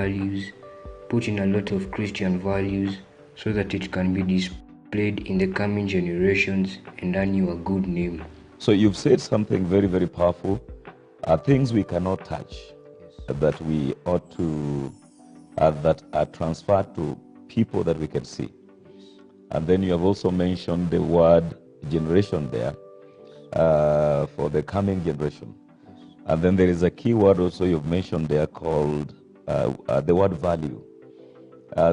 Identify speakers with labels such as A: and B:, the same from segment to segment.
A: values, put in a lot of Christian values so that it can be displayed in the coming generations and earn you a good name.
B: So you've said something very, very powerful. Things we cannot touch, that we ought to, that are transferred to people that we can see. And then you have also mentioned the word generation there, for the coming generation. And then there is a key word also you've mentioned there called the word value.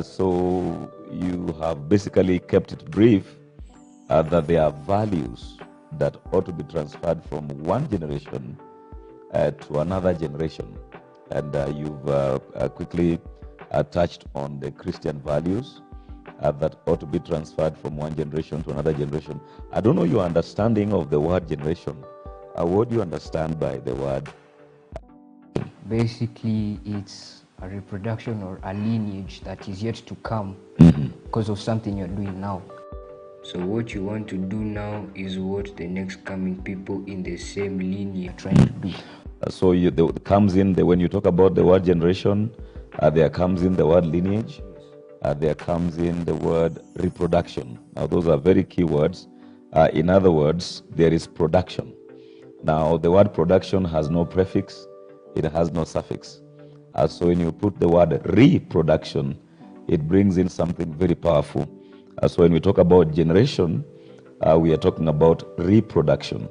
B: So you have basically kept it brief, that there are values that ought to be transferred from one generation to another generation. And you've quickly touched on the Christian values that ought to be transferred from one generation to another generation. I don't know your understanding of the word generation. What do you understand by the word?
A: Basically, it's a reproduction or a lineage that is yet to come because of something you're doing now. So what you want to do now is what the next coming people in the same lineage are trying to do.
B: So comes in when you talk about the word generation, there comes in the word lineage, there comes in the word reproduction. Now those are very key words. In other words, there is production. Now the word production has no prefix, it has no suffix. So when you put the word reproduction, it brings in something very powerful. So when we talk about generation, we are talking about reproduction.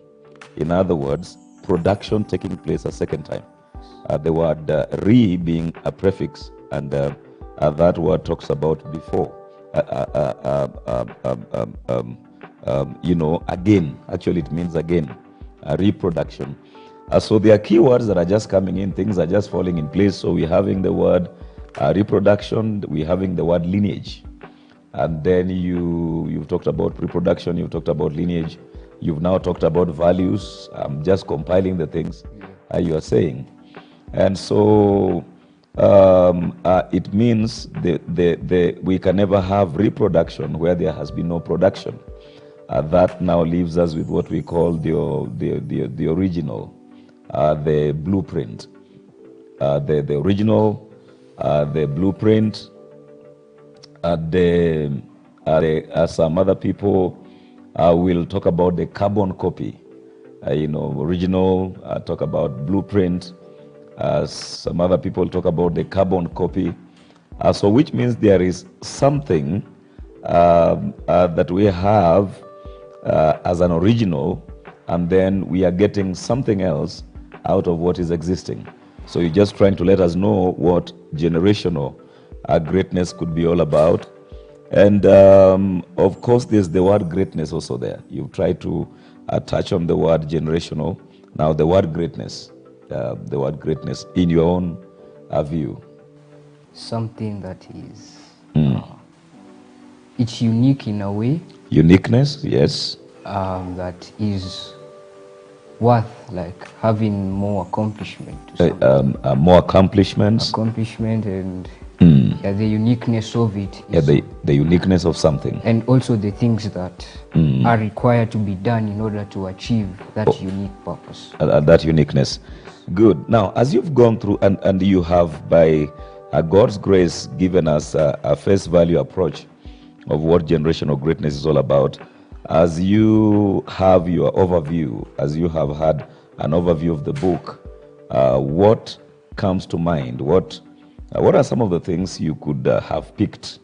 B: In other words, production taking place a second time. The word re being a prefix, and that word talks about before. Again. Actually, it means again. Reproduction. So there are keywords that are just coming in. Things are just falling in place. So we're having the word reproduction. We're having the word lineage. And then you've talked about reproduction, you've talked about lineage, you've now talked about values. I'm just compiling the things you are saying. And so it means we can never have reproduction where there has been no production. That now leaves us with what we call the original, the blueprint. The original, the blueprint. Some other people will talk about the carbon copy, original, talk about blueprint. Some other people talk about the carbon copy. So which means there is something that we have as an original, and then we are getting something else out of what is existing. So you're just trying to let us know what generational greatness could be all about. And of course, there's the word greatness also there. You've tried to touch on the word generational. Now, the word greatness in your own view.
A: Something that is, it's unique in a way.
B: Uniqueness, yes.
A: That is worth like having more accomplishment.
B: More accomplishments.
A: Accomplishment and the uniqueness of it.
B: The uniqueness of something.
A: And also the things that are required to be done in order to achieve that unique purpose.
B: That uniqueness. Good. Now, as you've gone through and you have, by God's grace, given us a face value approach of what generational greatness is all about, as you have your overview, as you have had an overview of the book, what comes to mind? What are some of the things you could have picked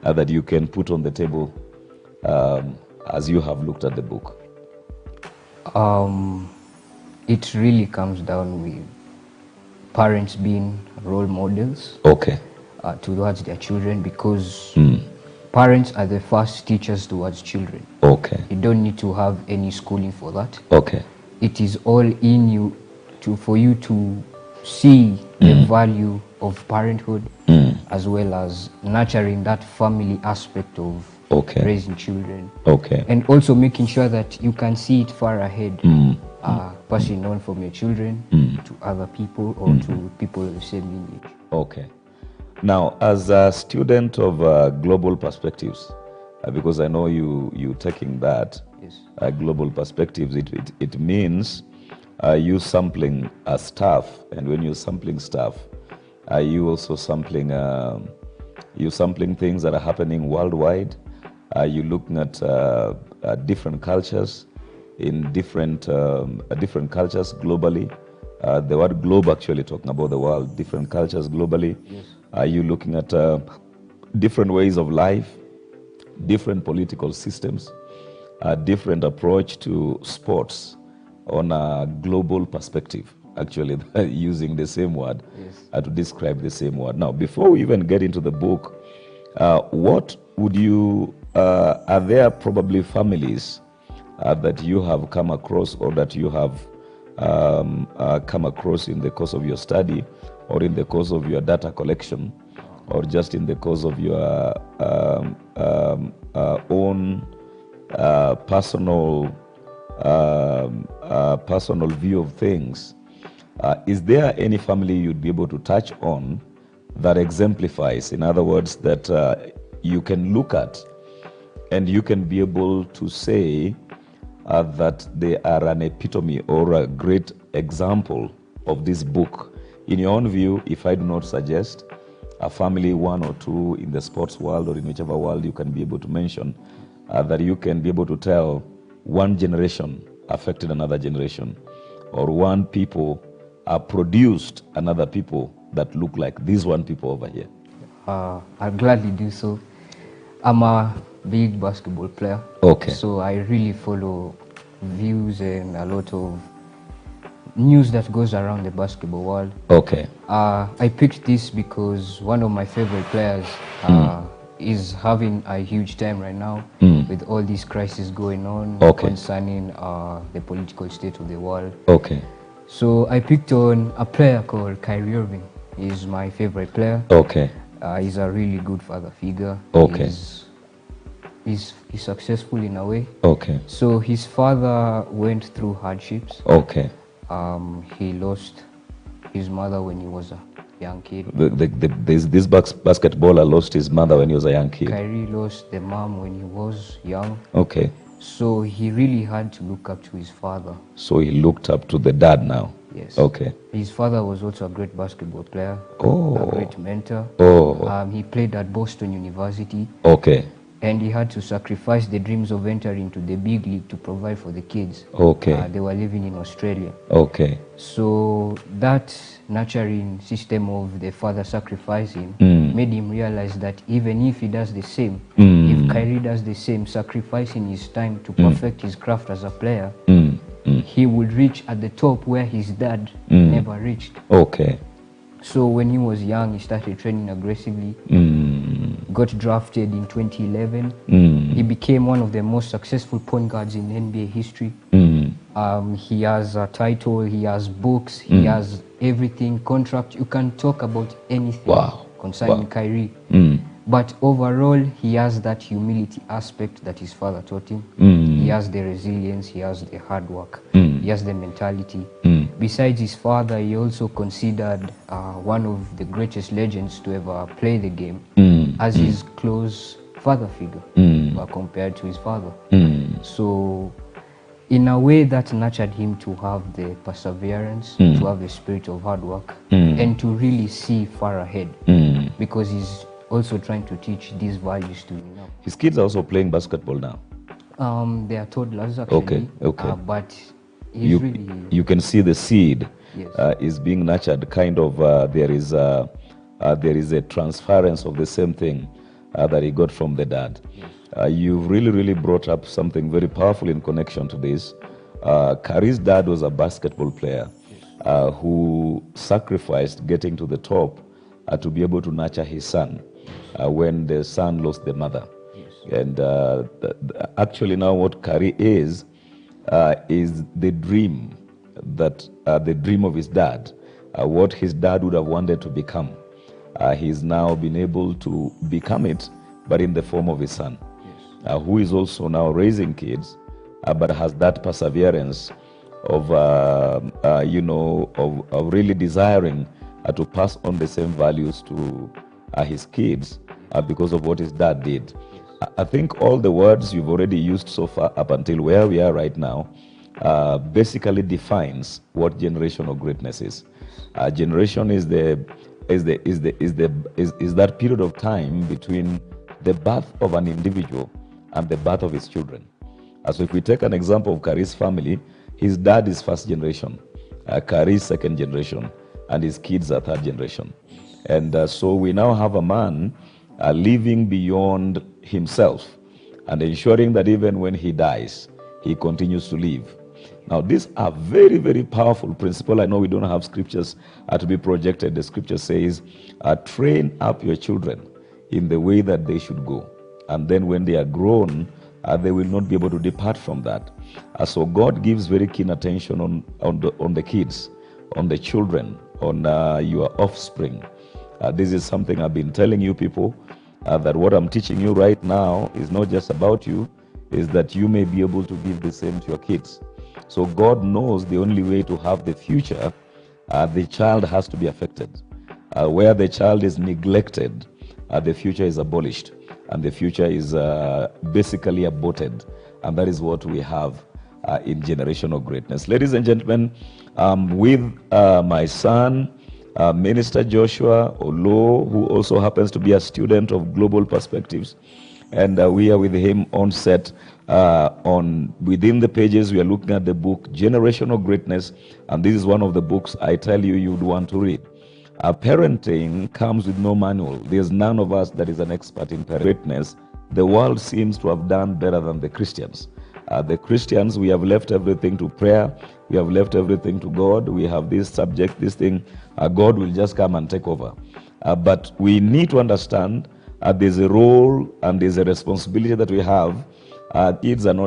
B: that you can put on the table as you have looked at the book?
A: It really comes down with parents being role models.
B: Okay.
A: Towards their children, because parents are the first teachers towards children.
B: Okay.
A: You don't need to have any schooling for that.
B: Okay.
A: It is all in you for you to see the value of parenthood, as well as nurturing that family aspect of raising children.
B: Okay.
A: And also making sure that you can see it far ahead, passing on from your children to other people or to people of the same lineage.
B: Okay. Now, as a student of global perspectives, because I know you taking that,
A: Yes.
B: Global perspectives, it means you sampling stuff, and when you're sampling stuff, Are you also sampling? You sampling things that are happening worldwide? Are you looking at different cultures in different cultures globally? The word globe actually talking about the world, different cultures globally.
A: Yes.
B: Are you looking at different ways of life, different political systems, a different approach to sports on a global perspective? Actually, using the same word to describe the same word. Now, before we even get into the book, what would you, are there probably families that you have come across or that you have come across in the course of your study or in the course of your data collection or just in the course of your own personal personal view of things? Is there any family you'd be able to touch on that exemplifies, in other words, that you can look at and you can be able to say that they are an epitome or a great example of this book? In your own view, if I do not suggest a family, one or two in the sports world or in whichever world you can be able to mention, that you can be able to tell one generation affected another generation, or one people produced another people that look like these one people over here?
A: I'll gladly do so. I'm a big basketball player.
B: Okay.
A: So I really follow views and a lot of news that goes around the basketball world.
B: Okay.
A: I picked this because one of my favorite players is having a huge time right now with all these crises going on concerning the political state of the world.
B: Okay.
A: So I picked on a player called Kyrie Irving. He's my favorite player.
B: Okay.
A: He's a really good father figure.
B: Okay.
A: He's successful in a way.
B: Okay.
A: So his father went through hardships.
B: Okay.
A: He lost his mother when he was a young kid.
B: This basketballer lost his mother when he was a young kid.
A: Kyrie lost the mom when he was young.
B: Okay.
A: So he really had to look up to his father.
B: So he looked up to the dad now.
A: Yes.
B: Okay.
A: His father was also a great basketball player.
B: Oh.
A: A great mentor.
B: Oh.
A: He played at Boston University.
B: Okay.
A: And he had to sacrifice the dreams of entering into the big league to provide for the kids.
B: Okay.
A: They were living in Australia.
B: Okay.
A: So that nurturing system of the father sacrificing made him realize that even if he does the same, if Kyrie does the same, sacrificing his time to perfect his craft as a player, he would reach at the top where his dad never reached.
B: Okay.
A: So when he was young, he started training aggressively, got drafted in 2011. He became one of the most successful point guards in NBA history. He has a title, he has books, he has everything, contract. You can talk about anything concerning Kyrie. But overall, he has that humility aspect that his father taught him. He has the resilience, he has the hard work, he has the mentality. Besides his father, he also considered one of the greatest legends to ever play the game as his close father figure compared to his father. So in a way that nurtured him to have the perseverance, to have the spirit of hard work, and to really see far ahead, because he's also trying to teach these values to him now.
B: His kids are also playing basketball now?
A: They are toddlers actually.
B: Okay.
A: But he's really...
B: You can see the seed
A: Yes.
B: is being nurtured. Kind of there is a transference of the same thing that he got from the dad. Yes. You've really brought up something very powerful in connection to this. Kyrie's dad was a basketball player who sacrificed getting to the top to be able to nurture his son when the son lost the mother. Yes. And actually now what Kyrie is the dream of his dad, what his dad would have wanted to become. He's now been able to become it, but in the form of his son, who is also now raising kids, but has that perseverance of really desiring to pass on the same values to his kids because of what his dad did. I think all the words you've already used so far up until where we are right now basically defines what generational greatness is. Generation is the that period of time between the birth of an individual and the birth of his children. So if we take an example of Kari's family, his dad is first generation, Kari's second generation, and his kids are third generation. And so we now have a man living beyond himself and ensuring that even when he dies, he continues to live. Now, these are very, very powerful principles. I know we don't have scriptures to be projected. The scripture says, train up your children in the way that they should go. And then when they are grown, they will not be able to depart from that. So God gives very keen attention on the kids, on the children, on your offspring. This is something I've been telling you people, that what I'm teaching you right now is not just about you, is that you may be able to give the same to your kids. So God knows the only way to have the future, the child has to be affected. Where the child is neglected, the future is abolished, and the future is basically aborted. And that is what we have in generational greatness. Ladies and gentlemen, with my son, Minister Joshua Olo, who also happens to be a student of Global Perspectives, and we are with him on set. Within the pages, we are looking at the book Generational Greatness, and this is one of the books I tell you you'd want to read. Parenting comes with no manual. There's none of us that is an expert in greatness. The world seems to have done better than the Christians. The Christians, we have left everything to prayer. We have left everything to God. We have this subject, this thing. God will just come and take over. But we need to understand there's a role and there's a responsibility that we have. Kids are not